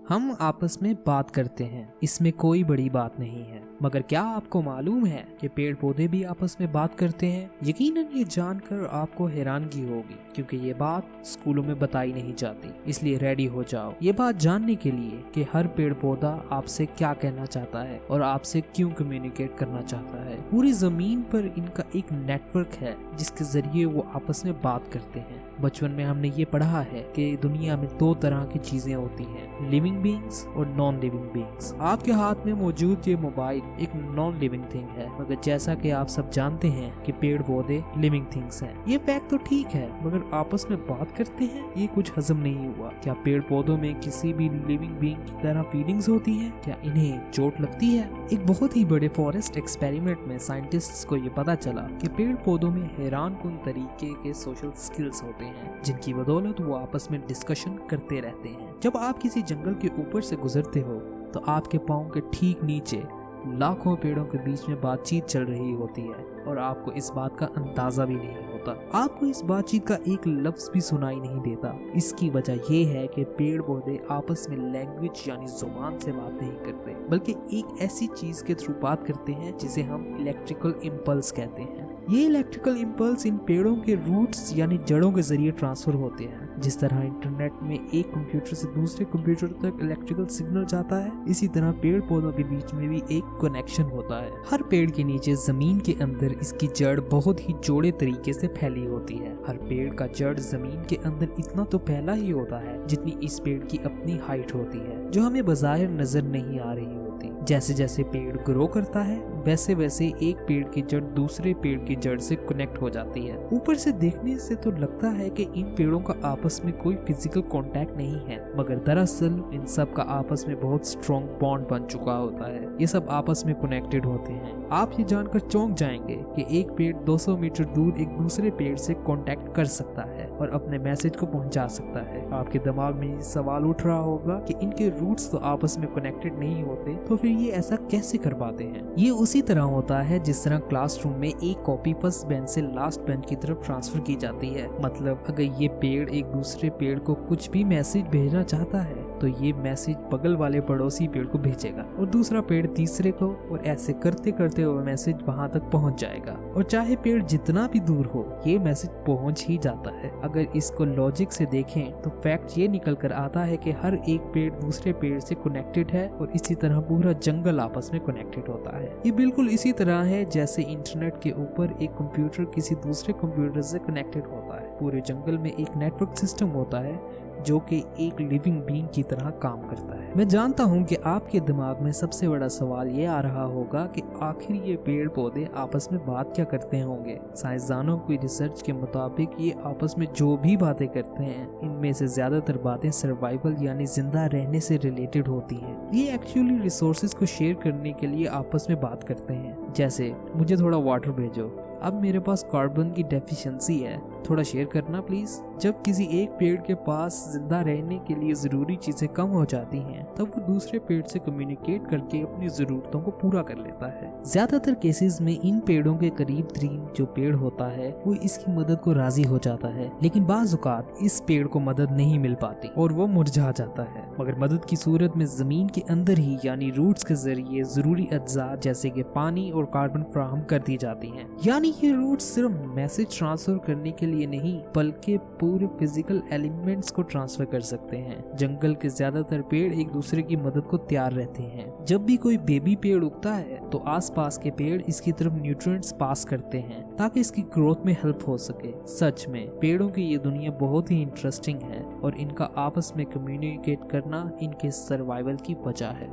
हम आपस में बात करते हैं, इसमें कोई बड़ी बात नहीं है। मगर क्या आपको मालूम है कि पेड़ पौधे भी आपस में बात करते हैं? यकीनन ये जानकर आपको हैरानगी होगी, क्योंकि ये बात स्कूलों में बताई नहीं जाती। इसलिए रेडी हो जाओ ये बात जानने के लिए कि हर पेड़ पौधा आपसे क्या कहना चाहता है और आपसे क्यों कम्युनिकेट करना चाहता है। पूरी जमीन पर इनका एक नेटवर्क है जिसके जरिए वो आपस में बात करते हैं। बचपन में हमने ये पढ़ा है कि दुनिया में दो तरह की चीजें होती हैं, लिविंग बीइंग्स और नॉन लिविंग बीइंग्स। आपके हाथ में मौजूद ये मोबाइल एक नॉन लिविंग थिंग है, मगर जैसा कि आप सब जानते हैं कि पेड़ पौधे लिविंग थिंग्स हैं। ये फैक्ट तो ठीक है, मगर आपस में बात करते हैं, ये कुछ हजम नहीं हुआ। क्या पेड़ पौधों में किसी भी लिविंग बीइंग की तरह फीलिंग्स होती हैं? क्या इन्हें चोट लगती है? एक बहुत ही बड़े फॉरेस्ट एक्सपेरिमेंट में साइंटिस्ट्स को ये पता चला कि पेड़ पौधों में हैरानकुन तरीके के सोशल स्किल्स होते हैं, जिनकी बदौलत वो आपस में डिस्कशन करते रहते हैं। जब आप किसी जंगल के ऊपर से गुजरते हो तो आपके पाँव के ठीक नीचे लाखों पेड़ों के बीच में बातचीत चल रही होती है और आपको इस बात का अंदाजा भी नहीं होता। आपको इस बातचीत का एक लफ्ज भी सुनाई नहीं देता। इसकी वजह यह है कि पेड़ पौधे आपस में लैंग्वेज यानी जुबान से बात नहीं करते, बल्कि एक ऐसी चीज के थ्रू बात करते हैं जिसे हम इलेक्ट्रिकल इम्पल्स कहते हैं। ये इलेक्ट्रिकल इम्पल्स इन पेड़ों के रूट्स यानी जड़ों के जरिए ट्रांसफर होते हैं। जिस तरह इंटरनेट में एक कंप्यूटर से दूसरे कंप्यूटर तक इलेक्ट्रिकल सिग्नल जाता है, इसी तरह पेड़ पौधों के बीच में भी एक कनेक्शन होता है। हर पेड़ के नीचे जमीन के अंदर इसकी जड़ बहुत ही जोड़े तरीके से फैली होती है। हर पेड़ का जड़ जमीन के अंदर इतना तो फैला ही होता है जितनी इस पेड़ की अपनी हाइट होती है, जो हमें बाहर नजर नहीं आ रही होती। जैसे जैसे पेड़ ग्रो करता है, वैसे वैसे एक पेड़ की जड़ दूसरे पेड़ की जड़ से कनेक्ट हो जाती है। ऊपर से देखने से तो लगता है कि इन पेड़ों का आपस में कोई फिजिकल कांटेक्ट नहीं है, मगर दरअसल इन सब का आपस में बहुत स्ट्रॉन्ग बॉन्ड बन चुका होता है। ये सब आपस में कनेक्टेड होते हैं। आप ये जानकर चौंक जाएंगे कि एक पेड़ 200 मीटर दूर एक दूसरे पेड़ से कांटेक्ट कर सकता है और अपने मैसेज को पहुंचा सकता है। आपके दिमाग में ये सवाल उठ रहा होगा कि इनके रूट्स तो आपस में कनेक्टेड नहीं होते, तो फिर ये ऐसा कैसे कर पाते हैं? ये उसी तरह होता है जिस तरह क्लासरूम में एक कॉपी फर्स्ट बेंच से लास्ट बेंच की तरफ ट्रांसफर की जाती है। मतलब अगर ये पेड़ एक दूसरे पेड़ को कुछ भी मैसेज भेजना चाहता है तो ये मैसेज बगल वाले पड़ोसी पेड़ को भेजेगा और दूसरा पेड़ तीसरे को, और ऐसे करते करते वो मैसेज वहां तक पहुंच जाएगा। और चाहे पेड़ जितना भी दूर हो, ये मैसेज पहुंच ही जाता है। अगर इसको लॉजिक से देखें तो फैक्ट ये निकल कर आता है कि हर एक पेड़ दूसरे पेड़ से कनेक्टेड है और इसी तरह पूरा जंगल आपस में कनेक्टेड होता है। ये बिल्कुल इसी तरह है जैसे इंटरनेट के ऊपर एक कंप्यूटर किसी दूसरे कंप्यूटर से कनेक्टेड होता है। पूरे जंगल में एक नेटवर्क सिस्टम होता है जो कि एक लिविंग बीइंग की तरह काम करता है। मैं जानता हूँ कि आपके दिमाग में सबसे बड़ा सवाल ये आ रहा होगा कि आखिर ये पेड़ पौधे आपस में बात क्या करते होंगे। साइंसदानों की रिसर्च के मुताबिक ये आपस में जो भी बातें करते हैं, इनमें से ज्यादातर बातें सर्वाइवल यानी जिंदा रहने से रिलेटेड होती हैं। ये एक्चुअली रिसोर्सेज को शेयर करने के लिए आपस में बात करते हैं, जैसे मुझे थोड़ा वाटर भेजो, अब मेरे पास कार्बन की डेफिशिएंसी है, थोड़ा शेयर करना प्लीज। जब किसी एक पेड़ के पास जिंदा रहने के लिए जरूरी चीजें कम हो जाती हैं, तब वो दूसरे पेड़ से कम्युनिकेट करके अपनी जरूरतों को पूरा कर लेता है। ज्यादातर केसेस में इन पेड़ों के करीब तरीन जो पेड़ होता है वो इसकी मदद को राजी हो जाता है, लेकिन बाज़ औक़ात इस पेड़ को मदद नहीं मिल पाती और वो मुरझा जाता है। मगर मदद की सूरत में जमीन के अंदर ही यानी रूट्स के जरिए जरूरी अज्जा जैसे कि पानी और कार्बन फराहम कर दी जाती हैं। यानी ये रूट्स सिर्फ मैसेज ट्रांसफर करने के लिए नहीं, बल्कि पूरे फिजिकल एलिमेंट्स को ट्रांसफर कर सकते हैं। जंगल के ज्यादातर पेड़ एक दूसरे की मदद को तैयार रहते हैं। जब भी कोई बेबी पेड़ उगता है तो आसपास के पेड़ इसकी तरफ न्यूट्रिएंट्स पास करते हैं ताकि इसकी ग्रोथ में हेल्प हो सके। सच में पेड़ों की ये दुनिया बहुत ही इंटरेस्टिंग है और इनका आपस में कम्युनिकेट करना इनके सर्वाइवल की वजह है।